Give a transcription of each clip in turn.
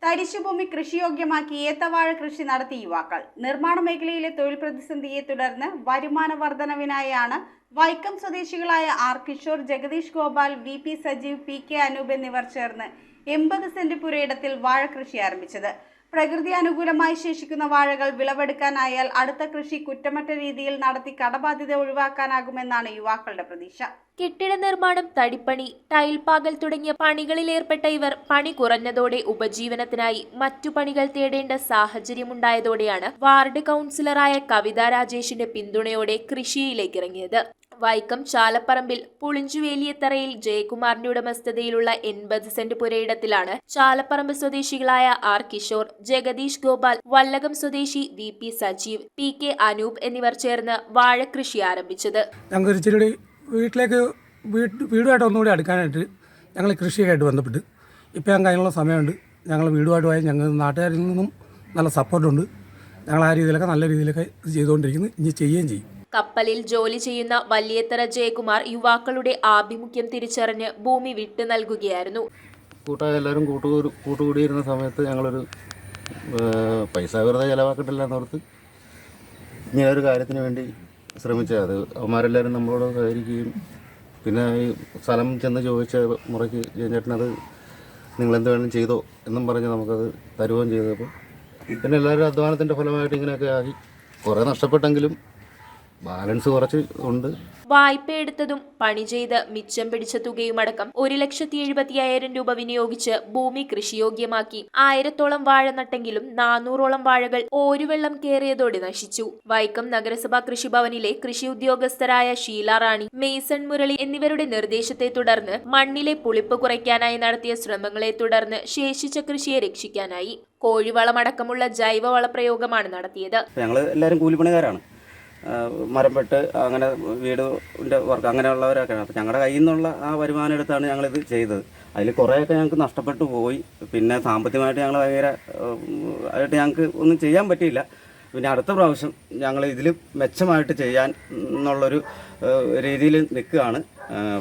തരിശുഭൂമി കൃഷിയോഗ്യമാക്കി ഏത്തവാഴ കൃഷി നടത്തിയ യുവാക്കൾ. നിർമ്മാണ മേഖലയിലെ തൊഴിൽ പ്രതിസന്ധിയെ തുടർന്ന് വരുമാന വർധനവിനായാണ് വൈക്കം സ്വദേശികളായ R Kishore, Jagadeesh Gopal, V P Sajeev, P K Anoop എന്നിവർ ചേർന്ന് 80 സെന്റ് പുരയിടത്തിൽ വാഴ കൃഷി ആരംഭിച്ചത്. പ്രകൃതി അനുകൂലമായി ശേഷിക്കുന്ന വാഴകൾ വിളവെടുക്കാനായാൽ അടുത്ത കൃഷി കുറ്റമറ്റ രീതിയിൽ നടത്തി കടബാധ്യത ഒഴിവാക്കാനാകുമെന്നാണ് യുവാക്കളുടെ പ്രതീക്ഷ. കെട്ടിട നിർമ്മാണം, തടിപ്പണി, ടൈൽ പാകൽ തുടങ്ങിയ പണികളിലേർപ്പെട്ട ഇവർ പണി കുറഞ്ഞതോടെ ഉപജീവനത്തിനായി മറ്റു പണികൾ തേടേണ്ട സാഹചര്യമുണ്ടായതോടെയാണ് വാർഡ് കൗൺസിലറായ കവിത രാജേഷിന്റെ പിന്തുണയോടെ കൃഷിയിലേക്ക് ഇറങ്ങിയത്. വൈക്കം ചാലപ്പറമ്പിൽ പുളിഞ്ചുവേലിയത്തറയിൽ ജയകുമാറിന്റെ ഉടമസ്ഥതയിലുള്ള 80 സെന്റ് പുരയിടത്തിലാണ് ചാലപ്പറമ്പ് സ്വദേശികളായ ആർ കിഷോർ, ജഗദീഷ് ഗോപാൽ, വല്ലകം സ്വദേശി V P Sajeev, P K Anoop എന്നിവർ ചേർന്ന് വാഴ കൃഷി ആരംഭിച്ചത്. വീട്ടിലേക്ക് വീടുമായിട്ട് ഒന്നുകൂടി അടുക്കാനായിട്ട് ഞങ്ങൾ കൃഷിയായിട്ട് ബന്ധപ്പെട്ട് ഇപ്പം ഞങ്ങൾക്ക് അതിനുള്ള സമയമുണ്ട്. ഞങ്ങൾ വീടുമായിട്ട് പോയാൽ ഞങ്ങൾ നാട്ടുകാരിൽ നിന്നും നല്ല സപ്പോർട്ടുണ്ട്. ഞങ്ങൾ ആ രീതിയിലൊക്കെ നല്ല രീതിയിലൊക്കെ ചെയ്തുകൊണ്ടിരിക്കുന്നു. ഇനി ചെയ്യുകയും ചെയ്യും. കപ്പലിൽ ജോലി ചെയ്യുന്ന വലിയത്തറ ജയകുമാർ യുവാക്കളുടെ ആഭിമുഖ്യം തിരിച്ചറിഞ്ഞ് ഭൂമി വിട്ടു നൽകുകയായിരുന്നു. എല്ലാവരും കൂട്ടുകൂടിയിരുന്ന സമയത്ത് ഞങ്ങളൊരു പൈസ വെറുതെ ചിലവാക്കിട്ടില്ല എന്നോർത്ത് ഇങ്ങനൊരു കാര്യത്തിന് വേണ്ടി ശ്രമിച്ചത്. അത് അവന്മാരെല്ലാവരും നമ്മളോട് സഹകരിക്കുകയും പിന്നെ ഈ സ്ഥലം ചെന്ന് ചോദിച്ച മുറയ്ക്ക് ചേട്ടനത് നിങ്ങളെന്ത് വേണം ചെയ്തോ എന്നും പറഞ്ഞ് നമുക്കത് തരുകയും ചെയ്തപ്പോൾ പിന്നെ എല്ലാവരും അധ്വാനത്തിൻ്റെ ഫലമായിട്ട് ഇങ്ങനെയൊക്കെ ആക്കി. കുറേ നഷ്ടപ്പെട്ടെങ്കിലും ബാലൻസ് കുറച്ച് ഉണ്ട്. വായ്പ എടുത്തതും പണി ചെയ്ത് മിച്ചം പിടിച്ച തുകയുമടക്കം 1,70,75,000 രൂപ വിനിയോഗിച്ച് ഭൂമി കൃഷിയോഗ്യമാക്കി. 1000-ഓളം വാഴ നട്ടെങ്കിലും 400-ഓളം വാഴകൾ ഓരുവെള്ളം കയറിയതോടെ നശിച്ചു. വൈക്കം നഗരസഭാ കൃഷിഭവനിലെ കൃഷി ഉദ്യോഗസ്ഥരായ ഷീല റാണി, മേസൺ മുരളി എന്നിവരുടെ നിർദ്ദേശത്തെ തുടർന്ന് മണ്ണിലെ പുളിപ്പ് കുറയ്ക്കാനായി നടത്തിയ ശ്രമങ്ങളെ തുടർന്ന് ശേഷിച്ച കൃഷിയെ രക്ഷിക്കാനായി കോഴിവളമടക്കമുള്ള ജൈവവള പ്രയോഗമാണ് നടത്തിയത്. ഞങ്ങൾ എല്ലാവരും കൂലിപ്പണിക്കാരാണ്. മരം വെട്ട്, അങ്ങനെ വീടിൻ്റെ വർക്ക് അങ്ങനെയുള്ളവരൊക്കെയാണ്. അപ്പോൾ ഞങ്ങളുടെ കയ്യിൽ നിന്നുള്ള ആ വരുമാനം എടുത്താണ് ഞങ്ങളിത് ചെയ്തത്. അതിൽ കുറേയൊക്കെ ഞങ്ങൾക്ക് നഷ്ടപ്പെട്ടു പോയി. പിന്നെ സാമ്പത്തികമായിട്ട് ഞങ്ങൾ ഭയങ്കര ആയിട്ട് ഞങ്ങൾക്ക് ഒന്നും ചെയ്യാൻ പറ്റിയില്ല. പിന്നെ അടുത്ത പ്രാവശ്യം ഞങ്ങൾ ഇതിൽ മെച്ചമായിട്ട് ചെയ്യാൻ എന്നുള്ളൊരു രീതിയിൽ നിൽക്കുകയാണ്.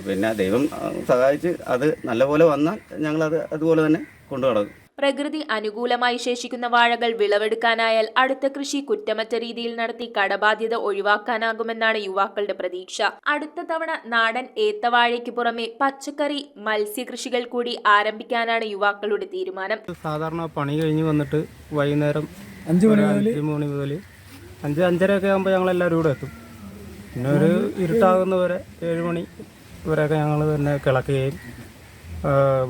പിന്നെ ദൈവം സഹായിച്ച് അത് നല്ലപോലെ വന്നാൽ ഞങ്ങളത് അതുപോലെ തന്നെ കൊണ്ടുനടക്കും. പ്രകൃതി അനുകൂലമായി ശേഷിക്കുന്ന വാഴകൾ വിളവെടുക്കാനായാൽ അടുത്ത കൃഷി കുറ്റമറ്റ രീതിയിൽ നടത്തി കടബാധ്യത ഒഴിവാക്കാനാകുമെന്നാണ് യുവാക്കളുടെ പ്രതീക്ഷ. അടുത്ത തവണ നാടൻ ഏത്തവാഴയ്ക്ക് പുറമെ പച്ചക്കറി, മത്സ്യകൃഷികൾ കൂടി ആരംഭിക്കാനാണ് യുവാക്കളുടെ തീരുമാനം. സാധാരണ പണി കഴിഞ്ഞ് വന്നിട്ട് വൈകുന്നേരം 5 മണി മുതൽ 5-5:30 ആകുമ്പോൾ ഞങ്ങളെല്ലാവരും ഇവിടെ എത്തും. പിന്നെ ഒരു ഇരുട്ടാകുന്നവരെ 7 മണി വരെയൊക്കെ ഞങ്ങൾ തന്നെ കിളക്കുകയും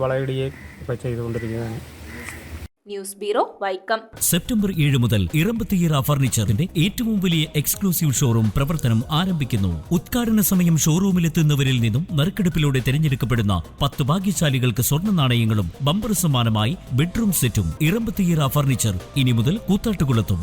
വളയിടുകയും ഒക്കെ ചെയ്തുകൊണ്ടിരിക്കുന്നതാണ്. News bureau, Vaikom. സെപ്റ്റംബർ 7 മുതൽ ഇറമ്പത്തിയറ ഫർണിച്ചറിന്റെ ഏറ്റവും വലിയ എക്സ്ക്ലൂസീവ് ഷോറൂം പ്രവർത്തനം ആരംഭിക്കുന്നു. ഉദ്ഘാടന സമയം ഷോറൂമിലെത്തുന്നവരിൽ നിന്നും നറുക്കെടുപ്പിലൂടെ തിരഞ്ഞെടുക്കപ്പെടുന്ന 10 ഭാഗ്യശാലികൾക്ക് സ്വർണ്ണ നാണയങ്ങളും ബമ്പർ സമ്മാനമായി ബെഡ്റൂം സെറ്റും. ഇറമ്പത്തിയറ ഫർണിച്ചർ ഇനി മുതൽ കൂത്താട്ടുകുളത്തും.